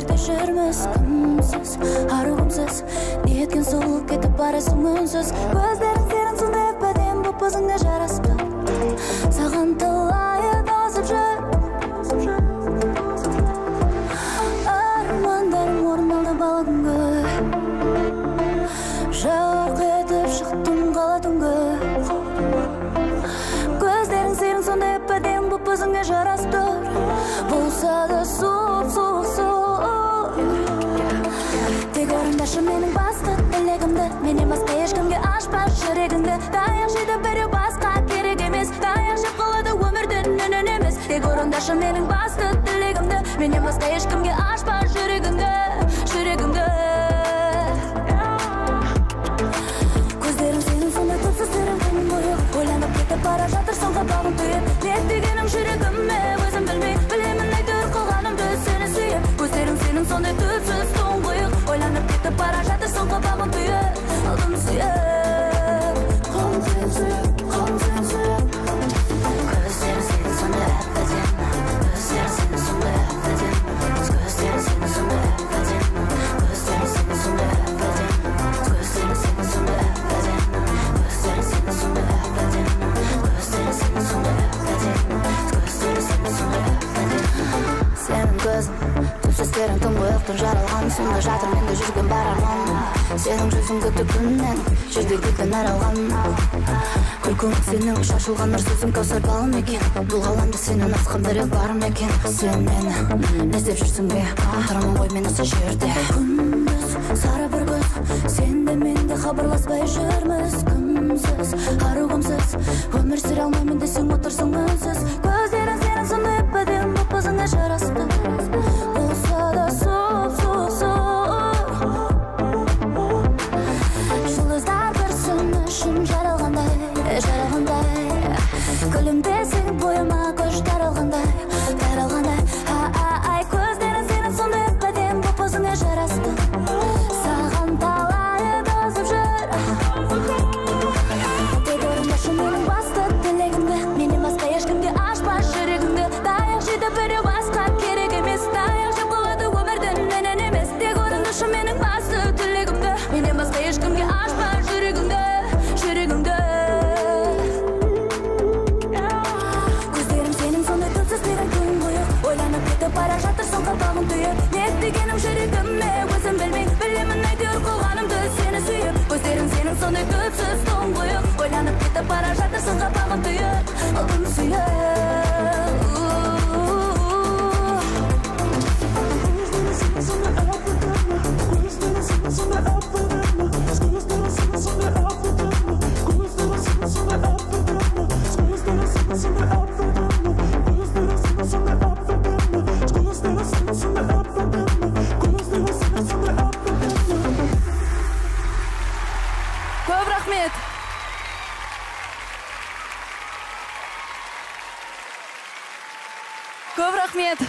Gözlerde жүрміз күнсіз, арығымсыз, ниеткен сол кетіп барасың үнсіз. Көздерің сенің сондай әп-әдем боп өзіңе жараспы. Саған талайы тасып жүр. Армандарым орындалды бала күнгі. Жарқ етіп шықтым қала түнгі. Көздерің сенің сондай әп-әдем боп өзіңе жараспы. Болса да суық. Тек орындашы менің басты тілегімді. Менен басқа ешкімге ашпас жүрегіңді. Таяқ жейді біреу басқа керек емес. Таяқ жеп қалады өмірдің үнін емес. Тек орындашы менің басты тілегімді. Менен басқа ешкімге ашпас жүрегіңді. Көздерің сенің сондай түпсіз терең күнің бойы. Ойланып кетіп бара жатырсың қабағың түйіп. Нет дегенім жүрегіме өзім білмей. Білемін әйтеуір қылғанымды сені сүйіп. Көздерің сенің сондай түпсіз тұңғиық. Ойланып кетіп бара жатырсың қабағың түйіп. Алдым сүйіп. Қолым сен сүйіп. Көздерің сенің сондай әп-әдем. Көздерің сенің сондай әп-әдем. Көздерің сенің сондай әп-әдем. Көздерің сенің сондай әп-әдем. Көздерің сенің сондай әп-әдем. Көздерің сенің сондай әп-әдем. Көздерің сенің сондай әп-әдем. Көздерің сенің сондай әп-әдем. Сенің көзің, түпсіздерің тұңғиықтың жаралған. Сонда жатыр менде жүрген бар арман. Сенің жүзің күтті күннен, жүрдегіден аралған. Күлкің сенің шашылған нұр сөзің кәусар балым екен. Бұл ғаламда сенен асқан біреу бар ма екен? Сен мені не іздеп жүрсің бе? Тұрамын ғой мен осы жерде. Күндіз сары бір көз, сен де мен де хабарласпай жүрміз. Күнсіз, арығымсыз, өмір сүре алмаймын десең отырсың үнсіз. Көздерің сенің сондай әп-әдем боп өзіңе жарасты. Болса да суық. Жұлдыздар бір сүн үшін жаралғандай. Күлімдесең бойыма көш таралғандай. Ай, көздерің сенің сондай әп-әдем боп өзіңе жарасты. Саған талайы тасып жүр. Тек орындашы менің басты тілегімді. Менен басқа ешкімге ашпас жүрегімді. Таяқ жейді біреу басқа керек емес. Таяқ жеп қалады өмірдің үнін емес. Тек орындашы менің басты тілегімді. Менен басқа ешкімге ашпас жүрегімді. Көздерім сенің сондай түпсіз терең күн бойы. Ойланып кетіп бара жатырсың қабағың түйіп. Нет дегенім жүрегіме өзім білмей. Білемін әйтеуір қылғанымды сені сүйіп. Көздерің сенің сондай түпсіз тұңғиық. Ойланып кетіп бара жатырсың қабағың түйіп. Алдым сүйіп. Көп рахмет. Көп рахмет.